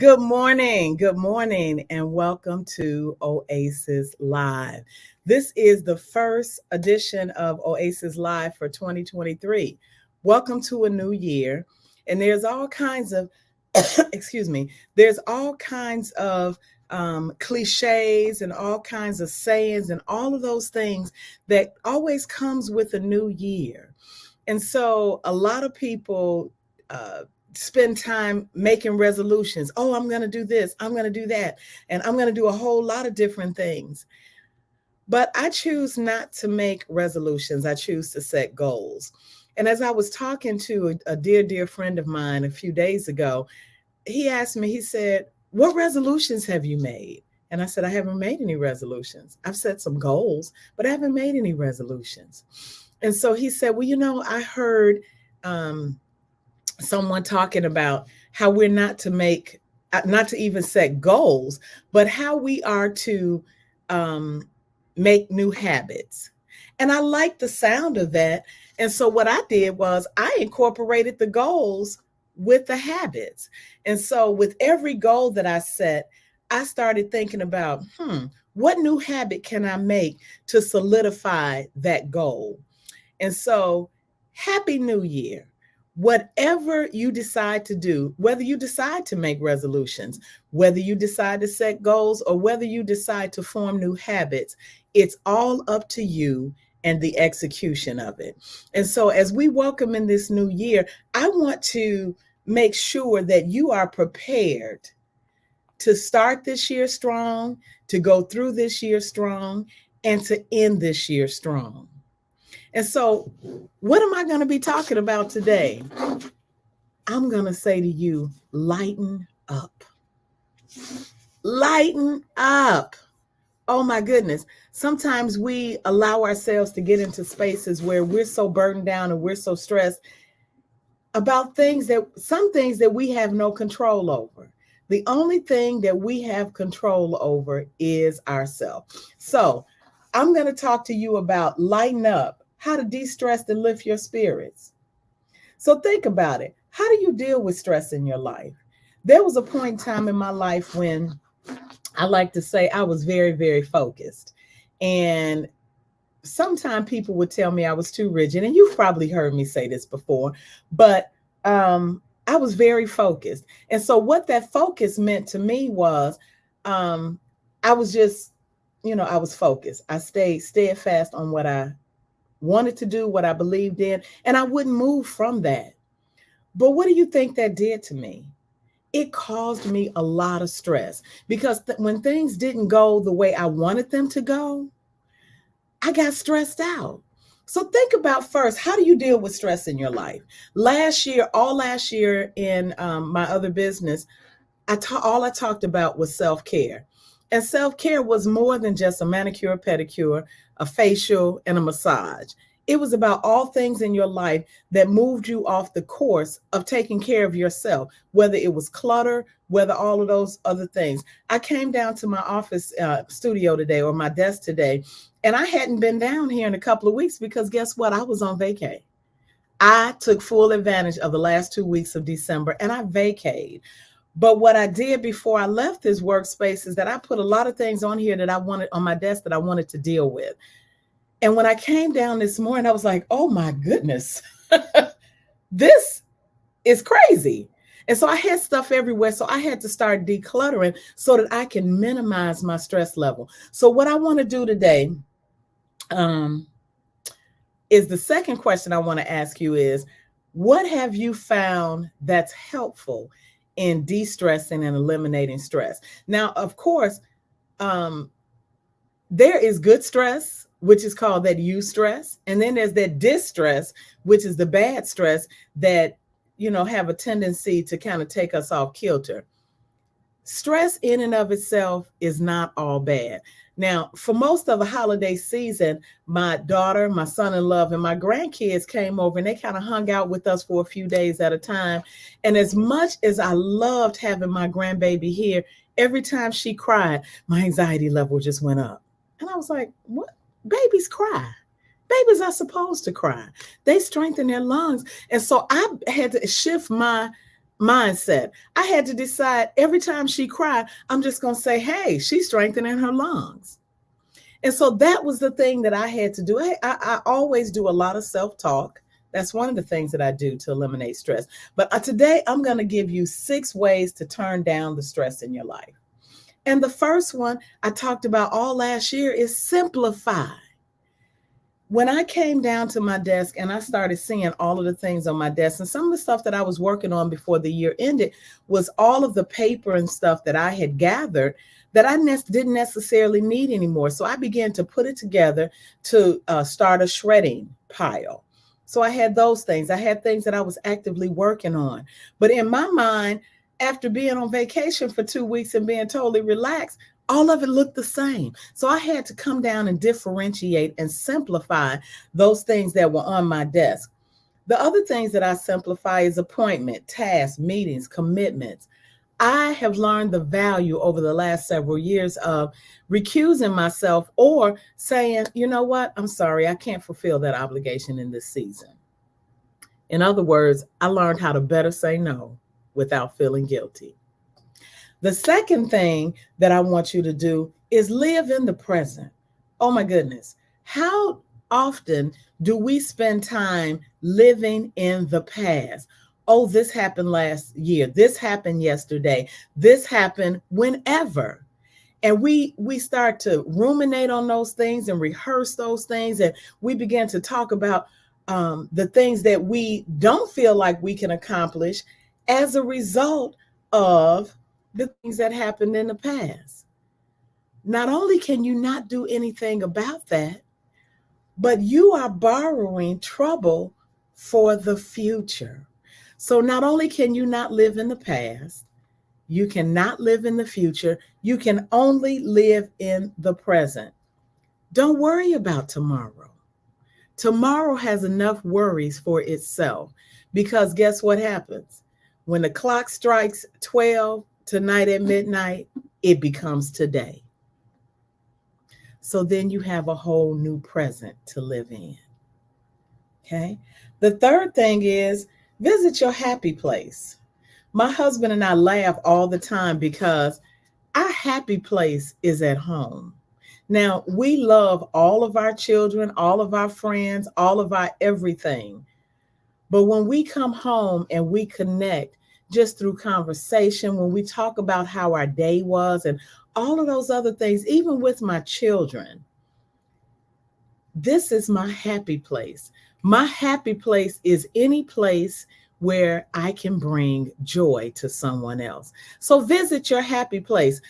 Good morning, and welcome to Oasis Live. This is the first edition of Oasis Live for 2023. Welcome to a new year, and there's all kinds of, excuse me, there's all kinds of cliches and all kinds of sayings and all of those things that always comes with a new year. And so a lot of people spend time making resolutions. Oh, I'm going to do this, I'm going to do that, and I'm going to do a whole lot of different things. But I choose not to make resolutions. I choose to set goals. And as I was talking to a dear friend of mine a few days ago, he asked me, he said, "What resolutions have you made?" And I said, "I haven't made any resolutions. I've set some goals, but I haven't made any resolutions." And so he said, "Well, I heard someone talking about how we're not to even set goals, but how we are to make new habits." And I like the sound of that. And so what I did was I incorporated the goals with the habits. And so with every goal that I set, I started thinking about, what new habit can I make to solidify that goal? And so, Happy New Year. Whatever you decide to do, whether you decide to make resolutions, whether you decide to set goals, or whether you decide to form new habits, it's all up to you and the execution of it. And so, as we welcome in this new year, I want to make sure that you are prepared to start this year strong, to go through this year strong, and to end this year strong. And so, what am I going to be talking about today? I'm going to say to you, lighten up. Lighten up. Oh my goodness. Sometimes we allow ourselves to get into spaces where we're so burdened down and we're so stressed about some things that we have no control over. The only thing that we have control over is ourselves. So, I'm going to talk to you about lighten up, how to de-stress and lift your spirits. So think about it. How do you deal with stress in your life? There was a point in time in my life when I like to say I was very focused. And sometimes people would tell me I was too rigid. And you've probably heard me say this before, but I was very focused. And so what that focus meant to me was I was just, I was focused. I stayed steadfast on what I wanted to do, what I believed in, and I wouldn't move from that. But what do you think that did to me? It caused me a lot of stress because when things didn't go the way I wanted them to go, I got stressed out. So think about first, how do you deal with stress in your life? All last year in my other business, all I talked about was self-care. And self-care was more than just a manicure, pedicure, a facial, and a massage. It was about all things in your life that moved you off the course of taking care of yourself, whether it was clutter, whether all of those other things. I came down to my office studio today, or my desk today, and I hadn't been down here in a couple of weeks because guess what? I was on vacay. I took full advantage of the last 2 weeks of December and I vacated. But what I did before I left this workspace is that I put a lot of things on here that I wanted on my desk that I wanted to deal with. And when I came down this morning, I was like, oh my goodness, this is crazy. And so I had stuff everywhere. So I had to start decluttering so that I can minimize my stress level. So what I want to do today is the second question I want to ask you is, what have you found that's helpful in de-stressing and eliminating stress? Now, of course, there is good stress, which is called that eustress. And then there's that distress, which is the bad stress that, have a tendency to kind of take us off kilter. Stress in and of itself is not all bad. Now, for most of the holiday season, my daughter, my son-in-law, and my grandkids came over and they kind of hung out with us for a few days at a time. And as much as I loved having my grandbaby here, every time she cried, my anxiety level just went up. And I was like, what? Babies cry. Babies are supposed to cry. They strengthen their lungs. And so I had to shift my mindset. I had to decide every time she cried, I'm just going to say, hey, she's strengthening her lungs. And so that was the thing that I had to do. I always do a lot of self-talk. That's one of the things that I do to eliminate stress. But today I'm going to give you 6 ways to turn down the stress in your life. And the first one I talked about all last year is simplify. When I came down to my desk and I started seeing all of the things on my desk, and some of the stuff that I was working on before the year ended was all of the paper and stuff that I had gathered that I didn't necessarily need anymore. So I began to put it together to start a shredding pile. So I had those things. I had things that I was actively working on. But in my mind, after being on vacation for 2 weeks and being totally relaxed, all of it looked the same. So I had to come down and differentiate and simplify those things that were on my desk. The other things that I simplify is appointment, tasks, meetings, commitments. I have learned the value over the last several years of recusing myself or saying, you know what, I'm sorry, I can't fulfill that obligation in this season. In other words, I learned how to better say no without feeling guilty. The second thing that I want you to do is live in the present. Oh my goodness. How often do we spend time living in the past? Oh, this happened last year. This happened yesterday. This happened whenever. And we start to ruminate on those things and rehearse those things. And we begin to talk about the things that we don't feel like we can accomplish as a result of the things that happened in the past. Not only can you not do anything about that, but you are borrowing trouble for the future. So not only can you not live in the past, you cannot live in the future, you can only live in the present. Don't worry about tomorrow. Tomorrow has enough worries for itself because guess what happens? When the clock strikes 12 tonight at midnight, it becomes today. So then you have a whole new present to live in. Okay. The third thing is visit your happy place. My husband and I laugh all the time because our happy place is at home. Now, we love all of our children, all of our friends, all of our everything. But when we come home and we connect just through conversation, when we talk about how our day was and all of those other things, even with my children, this is my happy place. My happy place is any place where I can bring joy to someone else. So visit your happy place.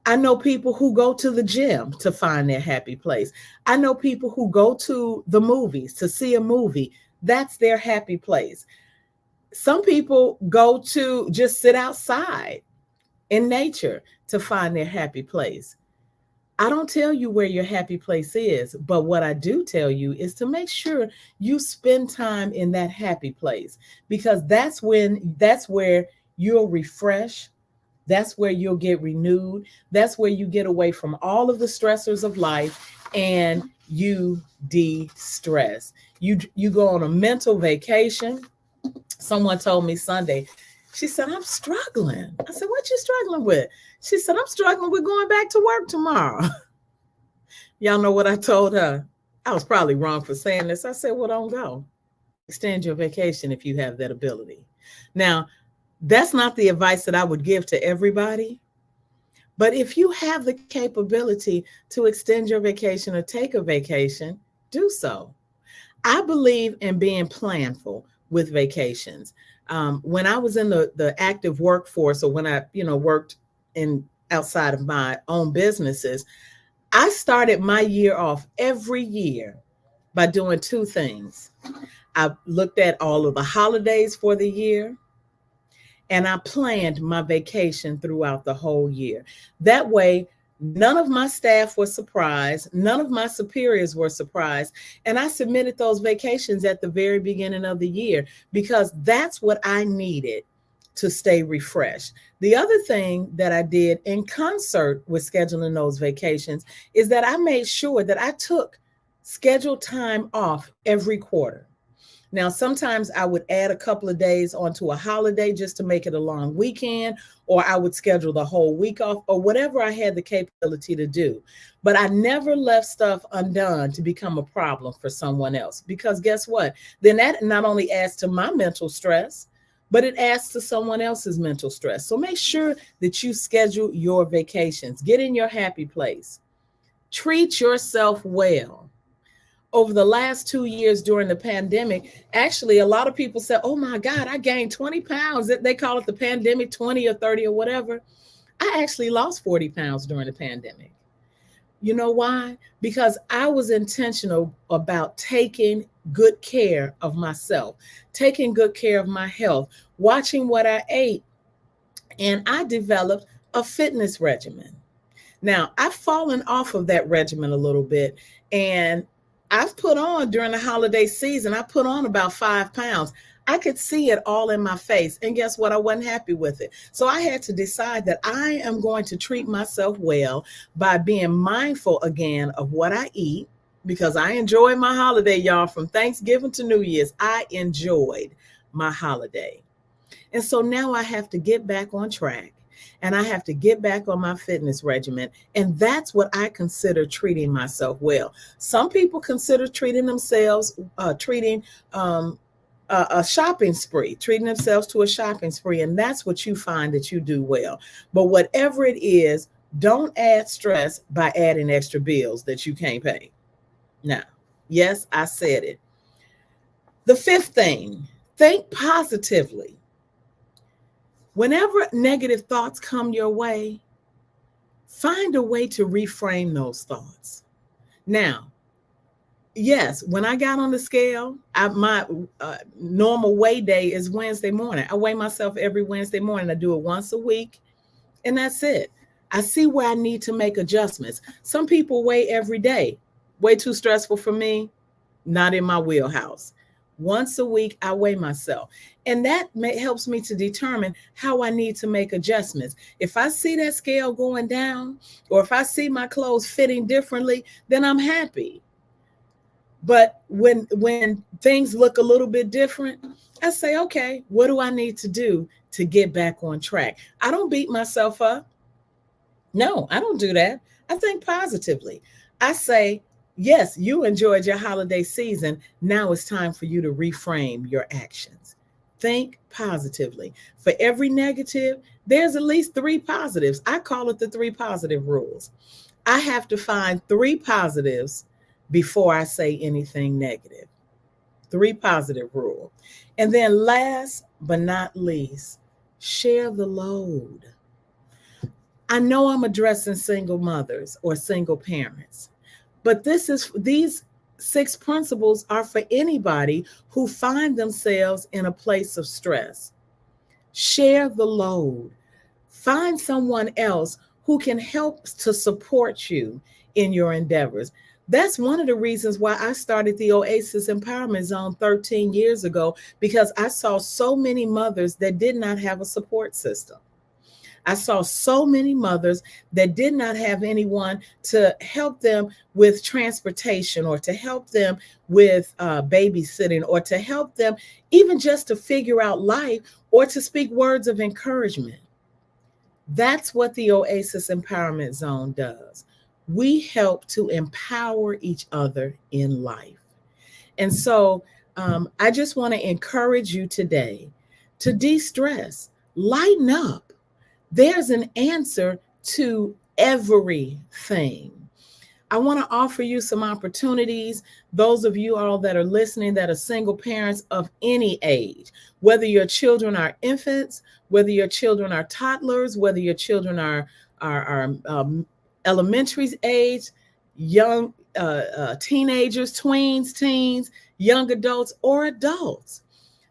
I know people who go to the gym to find their happy place. I know people who go to the movies to see a movie. That's their happy place. Some people go to just sit outside in nature to find their happy place. I don't tell you where your happy place is, but what I do tell you is to make sure you spend time in that happy place because that's where you'll refresh. That's where you'll get renewed. That's where you get away from all of the stressors of life and you de-stress. You go on a mental vacation. Someone told me Sunday, she said, I'm struggling. I said, what you struggling with? She said, I'm struggling with going back to work tomorrow. Y'all know what I told her? I was probably wrong for saying this. I said, well, don't go. Extend your vacation if you have that ability. Now, that's not the advice that I would give to everybody. But if you have the capability to extend your vacation or take a vacation, do so. I believe in being planful with vacations. When I was in the active workforce or when I, worked in outside of my own businesses, I started my year off every year by doing 2 things. I looked at all of the holidays for the year and I planned my vacation throughout the whole year. That way, none of my staff was surprised. None of my superiors were surprised. And I submitted those vacations at the very beginning of the year because that's what I needed to stay refreshed. The other thing that I did in concert with scheduling those vacations is that I made sure that I took scheduled time off every quarter. Now, sometimes I would add a couple of days onto a holiday just to make it a long weekend, or I would schedule the whole week off, or whatever I had the capability to do. But I never left stuff undone to become a problem for someone else. Because guess what? Then that not only adds to my mental stress, but it adds to someone else's mental stress. So make sure that you schedule your vacations, get in your happy place, treat yourself well. Over the last 2 years during the pandemic, actually, a lot of people said, oh my God, I gained 20 pounds. They call it the pandemic 20 or 30 or whatever. I actually lost 40 pounds during the pandemic. You know why? Because I was intentional about taking good care of myself, taking good care of my health, watching what I ate, and I developed a fitness regimen. Now, I've fallen off of that regimen a little bit, and I've put on during the holiday season, I put on about 5 pounds. I could see it all in my face. And guess what? I wasn't happy with it. So I had to decide that I am going to treat myself well by being mindful again of what I eat, because I enjoyed my holiday, y'all, from Thanksgiving to New Year's. I enjoyed my holiday. And so now I have to get back on track, and I have to get back on my fitness regimen. And that's what I consider treating myself well. Some people consider treating themselves, treating a shopping spree, treating themselves to a shopping spree. And that's what you find that you do well. But whatever it is, don't add stress by adding extra bills that you can't pay. Now, yes, I said it. The fifth thing, think positively. Whenever negative thoughts come your way, find a way to reframe those thoughts. Now, yes, when I got on the scale, my normal weigh day is Wednesday morning. I weigh myself every Wednesday morning. I do it once a week, and that's it. I see where I need to make adjustments. Some people weigh every day. Way too stressful for me, not in my wheelhouse. Once a week, I weigh myself. And that helps me to determine how I need to make adjustments. If I see that scale going down, or if I see my clothes fitting differently, then I'm happy. But when things look a little bit different, I say, okay, what do I need to do to get back on track? I don't beat myself up. No, I don't do that. I think positively. I say, yes, you enjoyed your holiday season. Now it's time for you to reframe your actions. Think positively. For every negative, there's at least three positives. I call it the three positive rules. I have to find three positives before I say anything negative. Three positive rule. And then last but not least, share the load. I know I'm addressing single mothers or single parents, but these 6 principles are for anybody who find themselves in a place of stress. Share the load. Find someone else who can help to support you in your endeavors. That's one of the reasons why I started the Oasis Empowerment Zone 13 years ago, because I saw so many mothers that did not have a support system. I saw so many mothers that did not have anyone to help them with transportation, or to help them with babysitting, or to help them even just to figure out life, or to speak words of encouragement. That's what the Oasis Empowerment Zone does. We help to empower each other in life. And so I just want to encourage you today to de-stress, lighten up. There's an answer to everything. I want to offer you some opportunities. Those of you all that are listening that are single parents of any age, whether your children are infants, whether your children are toddlers, whether your children are elementary age, young teenagers, tweens, teens, young adults, or adults.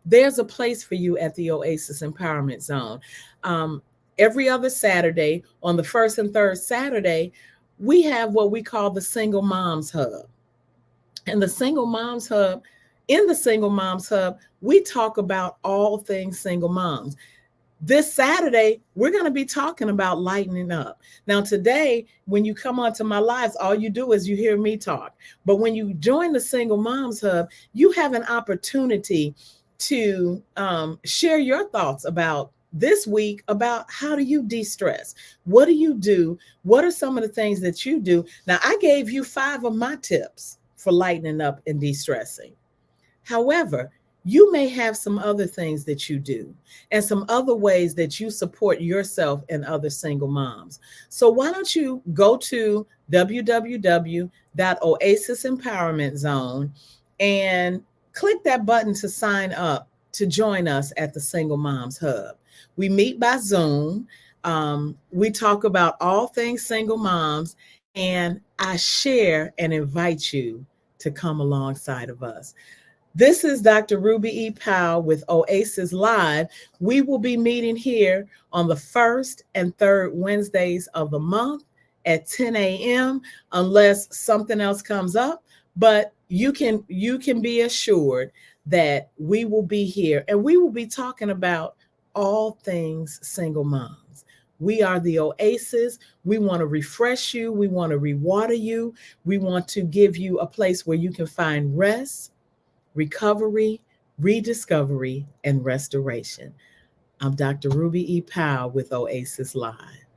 There's a place for you at the Oasis Empowerment Zone. Every other Saturday, on the first and third Saturday, we have what we call the Single Moms Hub. And the Single Moms Hub, in the Single Moms Hub, we talk about all things single moms. This Saturday, we're going to be talking about lightening up. Now, today, when you come onto my lives, all you do is you hear me talk. But when you join the Single Moms Hub, you have an opportunity to share your thoughts about this week about how do you de-stress? What do you do? What are some of the things that you do? Now, I gave you 5 of my tips for lightening up and de-stressing. However, you may have some other things that you do and some other ways that you support yourself and other single moms. So why don't you go to www.oasis Empowerment Zone and click that button to sign up to join us at the Single Moms Hub. We meet by Zoom. We talk about all things single moms, and I share and invite you to come alongside of us. This is Dr. Ruby E. Powell with Oasis Live. We will be meeting here on the first and third Wednesdays of the month at 10 a.m. unless something else comes up. But you can be assured that we will be here and we will be talking about all things single moms. We are the Oasis. We want to refresh you. We want to rewater you. We want to give you a place where you can find rest, recovery, rediscovery, and restoration. I'm Dr. Ruby E. Powell with Oasis Live.